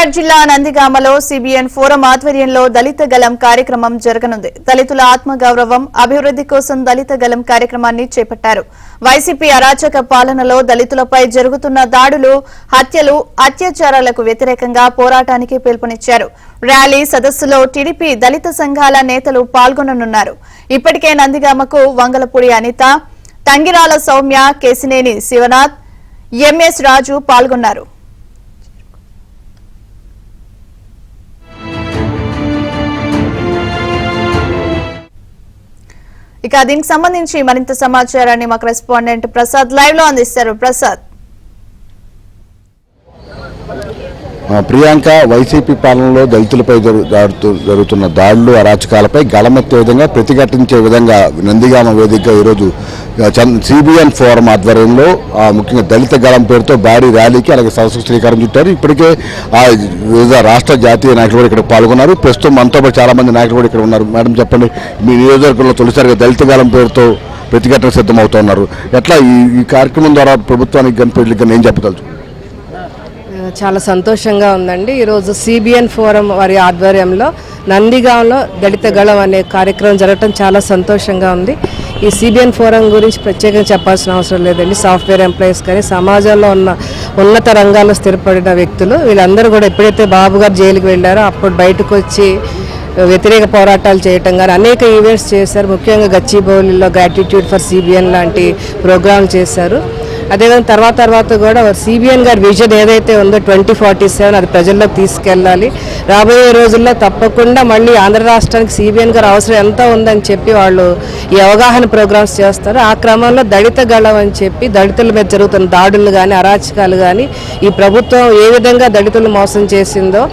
ఎన్టీఆర్ జిల్లా నందిగామలో CBN forum ఆధ్వర్యంలో దళిత గలం కార్యక్రమం జరగనుంది. దళితుల ఆత్మగౌరవం, అభివృద్ధి కోసం దళిత గలం కార్యక్రమాన్ని చేపట్టారు. వైసీపీ అరాచక పాలనలో దళితులపై జరుగుతున్న దాడులు, హత్యలు, అత్యాచారాలకు వ్యతిరేకంగా పోరాటానికి పిలుపునిచ్చారు. ర్యాలీ, సదస్సులో టీడీపీ దళిత సంఘాల నేతలు పాల్గొననున్నారు. ఇప్పటికే నందిగామకు వంగలపూడి అనిత, తంగిరాల సౌమ్య, కేసినేని శివనాథ్, ఎంఎస్ రాజు పాల్గొన్నారు. ఇక దీనికి సంబంధించి మరింత సమాచారాన్ని మా కరెస్పాండెంట్ ప్రసాద్ లైవ్ లో అందిస్తారు. ప్రసాద్, ప్రియాంక, వైసీపీ పాలనలో దళితులపై జరుగుతున్న దాడులు, అరాచకాలపై గళమెత్తే విధంగా, ప్రతిఘటించే విధంగా నందిగామ వేదికగా ఈరోజు సిబిఎన్ ఫోరం ఆధ్వర్యంలో ముఖ్యంగా దళిత గళం పేరుతో భారీ ర్యాలీకి అలాగే సదస్సుకు శ్రీకారం చుట్టారు. ఇప్పటికే వివిధ రాష్ట్ర జాతీయ నాయకులు కూడా ఇక్కడ పాల్గొన్నారు. ప్రస్తుతం మనతో పాటు చాలా మంది నాయకులు కూడా ఇక్కడ ఉన్నారు. మేడం, చెప్పండి, మీ నియోజకవర్గంలో తొలిసారిగా దళిత గళం పేరుతో ప్రతిఘటన సిద్ధమవుతున్నారు. ఎట్లా ఈ కార్యక్రమం ద్వారా ప్రభుత్వానికి కానీ ప్రజలకు కానీ ఏం చెప్పగలరు? చాలా సంతోషంగా ఉందండి. ఈరోజు సిబిఎన్ ఫోరం వారి ఆధ్వర్యంలో నందిగాంలో దళిత గళం అనే కార్యక్రమం జరగడం చాలా సంతోషంగా ఉంది. ఈ సిబిఎన్ ఫోరం గురించి ప్రత్యేకంగా చెప్పాల్సిన అవసరం లేదండి. సాఫ్ట్వేర్ ఎంప్లాయీస్ కానీ సమాజంలో ఉన్న ఉన్నత రంగాల్లో స్థిరపడిన వ్యక్తులు వీళ్ళందరూ కూడా ఎప్పుడైతే బాబు గారు జైలుకి వెళ్ళారో అప్పుడు బయటకు వచ్చి వ్యతిరేక పోరాటాలు చేయటం కానీ అనేక ఈవెంట్స్ చేశారు. ముఖ్యంగా గచ్చిబౌలిలో గ్రాటిట్యూడ్ ఫర్ సిబిఎన్ లాంటి ప్రోగ్రాంలు చేశారు. అదేవిధంగా తర్వాత కూడా సిబిఎన్ గారి విజన్ ఏదైతే ఉందో 2047 అది ప్రజల్లోకి తీసుకెళ్ళాలి. రాబోయే రోజుల్లో తప్పకుండా మళ్ళీ ఆంధ్ర రాష్ట్రానికి సిబిఎన్ గారి అవసరం ఎంత ఉందని చెప్పి వాళ్ళు ఈ అవగాహన ప్రోగ్రామ్స్ చేస్తారు. ఆ క్రమంలో దళిత గళం అని చెప్పి దళితుల మీద జరుగుతున్న దాడులు కానీ, అరాచకాలు కానీ, ఈ ప్రభుత్వం ఏ విధంగా దళితులు మోసం చేసిందో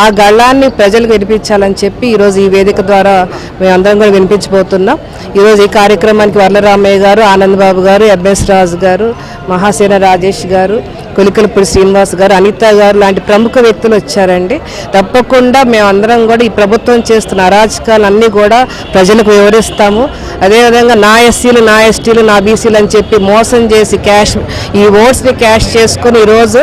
ఆ గళాన్ని ప్రజలకు వినిపించాలని చెప్పి ఈరోజు ఈ వేదిక ద్వారా మేమందరం కూడా వినిపించబోతున్నాం. ఈరోజు ఈ కార్యక్రమానికి వర్లరామయ్య గారు, ఆనందబాబు గారు, ఎంఎస్ రాజు గారు, మహాసేన రాజేష్ గారు, కొలికలపూడి శ్రీనివాస్ గారు, అనిత గారు లాంటి ప్రముఖ వ్యక్తులు వచ్చారండి. తప్పకుండా మేమందరం కూడా ఈ ప్రభుత్వం చేస్తున్న అరాచకాలన్నీ కూడా ప్రజలకు వివరిస్తాము. అదేవిధంగా నా ఎస్సీలు, నా ఎస్టీలు, నా బీసీలు అని చెప్పి మోసం చేసి ఈ ఓట్స్ని క్యాష్ చేసుకుని ఈరోజు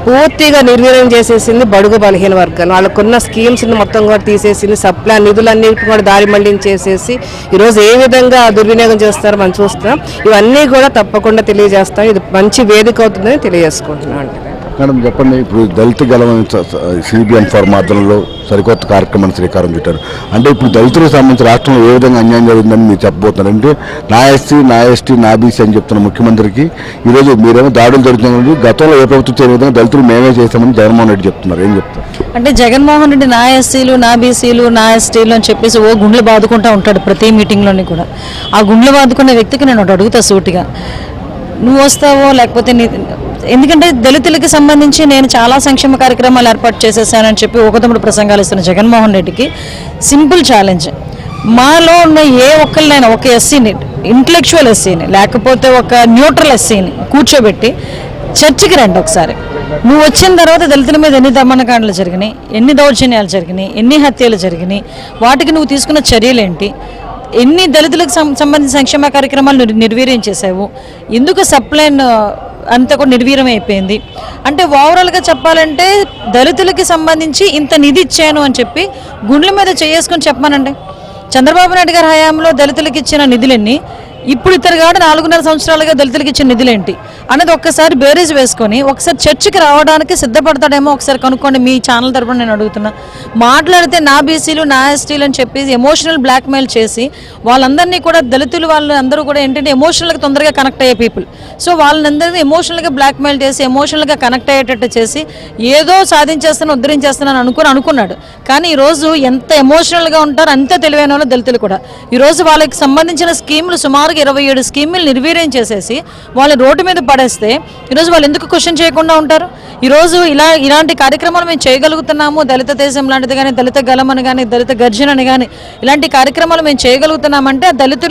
పూర్తిగా నిర్వీర్యం చేసేసింది బడుగు బలహీన వర్గాలు. వాళ్ళకున్న స్కీమ్స్ని మొత్తం కూడా తీసేసింది. సప్లై నిధులన్నింటినీ కూడా దారి మళ్లించేసేసి ఈరోజు ఏ విధంగా దుర్వినియోగం చేస్తారో మనం చూస్తున్నాం. ఇవన్నీ కూడా తప్పకుండా తెలియజేస్తాం. ఇది మంచి వేదిక అవుతుందని తెలియజేసుకుంటున్నాం. మేడం, చెప్పండి, ఇప్పుడు దళిత గళం సిబిఎన్ ఫోరం ఆధ్వర్యంలో సరికొత్త కార్యక్రమాన్ని శ్రీకారం చుట్టారు. అంటే ఇప్పుడు దళితులకు సంబంధించి రాష్ట్రంలో ఏ విధంగా అన్యాయం జరిగిందని మీరు చెప్పబోతున్నారు. అంటే నా ఎస్సీ, నా ఎస్టీ, నా బీసీ అని చెప్తున్న ముఖ్యమంత్రికి ఈరోజు మీరేమో దాడులు జరుగుతున్నాయి. గతంలో ఏ ప్రభుత్వం చేయని విధంగా దళితులు మేమే చేస్తామని జగన్మోహన్ రెడ్డి చెప్తున్నారు. ఏం చెప్తారు? అంటే జగన్మోహన్ రెడ్డి నా ఎస్సీలు, నా బీసీలు, నా ఎస్టీలు అని చెప్పేసి గుండ్లు బాదుకుంటూ ఉంటాడు ప్రతి మీటింగ్లోని కూడా. ఆ గుండ్లు బాదుకునే వ్యక్తికి నేను ఒకటి అడుగుతా సూటిగా, నువ్వు వస్తావో లేకపోతే ఎందుకంటే దళితులకి సంబంధించి నేను చాలా సంక్షేమ కార్యక్రమాలు ఏర్పాటు చేసేసానని చెప్పి ఒకతముడు ప్రసంగాలు ఇస్తున్న జగన్మోహన్ రెడ్డికి సింపుల్ ఛాలెంజ్, మాలో ఉన్న ఏ ఒక్కరినైనా ఒక ఎస్సీని, ఇంటలెక్చువల్ ఎస్సీని లేకపోతే ఒక న్యూట్రల్ ఎస్సీని కూర్చోబెట్టి చర్చకి రండి ఒకసారి. నువ్వు వచ్చిన తర్వాత దళితుల మీద ఎన్ని దమనకాండలు జరిగినాయి, ఎన్ని దౌర్జన్యాలు జరిగినాయి, ఎన్ని హత్యలు జరిగినాయి, వాటికి నువ్వు తీసుకున్న చర్యలేంటి, ఎన్ని దళితులకు సంబంధించిన సంక్షేమ కార్యక్రమాలు నిర్వీర్యం చేసావు, ఎందుకు సప్లైన్ అంతా కూడా నిర్వీర్యం అయిపోయింది. అంటే ఓవరాల్గా చెప్పాలంటే దళితులకి సంబంధించి ఇంత నిధి ఇచ్చాను అని చెప్పి గుండెల మీద చేసుకొని చెప్పమానండి. చంద్రబాబు నాయుడు గారి హయాంలో దళితులకు ఇచ్చిన నిధులన్నీ, ఇప్పుడు ఇతరు కాదు 4.5 సంవత్సరాలుగా దళితులకు ఇచ్చిన నిధులేంటి అనేది ఒక్కసారి బేరీజ్ వేసుకొని ఒకసారి చర్చకి రావడానికి సిద్ధపడతాడేమో ఒకసారి కనుక్కోండి. మీ ఛానల్ తరపున నేను అడుగుతున్నా. మాట్లాడితే నా బీసీలు, నా ఎస్టీలు అని చెప్పి ఎమోషనల్ బ్లాక్మెయిల్ చేసి వాళ్ళందరినీ కూడా దళితులు వాళ్ళందరూ కూడా ఏంటంటే ఎమోషనల్గా తొందరగా కనెక్ట్ అయ్యే పీపుల్. సో వాళ్ళందరినీ ఎమోషనల్గా బ్లాక్మెయిల్ చేసి ఎమోషనల్గా కనెక్ట్ అయ్యేటట్టు చేసి ఏదో సాధించేస్తాను, ఉద్ధరించేస్తున్నాను అనుకున్నాడు. కానీ ఈరోజు ఎంత ఎమోషనల్గా ఉంటారో అంతే తెలివైన వాళ్ళు దళితులు కూడా. ఈరోజు వాళ్ళకి సంబంధించిన స్కీములు సుమారు 27 స్కీములు నిర్వీర్యం చేసేసి వాళ్ళ రోడ్డు మీద పడేస్తే ఈరోజు వాళ్ళు ఎందుకు క్వశ్చన్ చేయకుండా ఉంటారు? ఈరోజు ఇలాంటి కార్యక్రమాలు మేము చేయగలుగుతున్నాము. దళిత దేశం లాంటిది కానీ, దళిత గలం అని కానీ, దళిత గర్జన అని కానీ ఇలాంటి కార్యక్రమాలు మేము చేయగలుగుతున్నామంటే దళితులు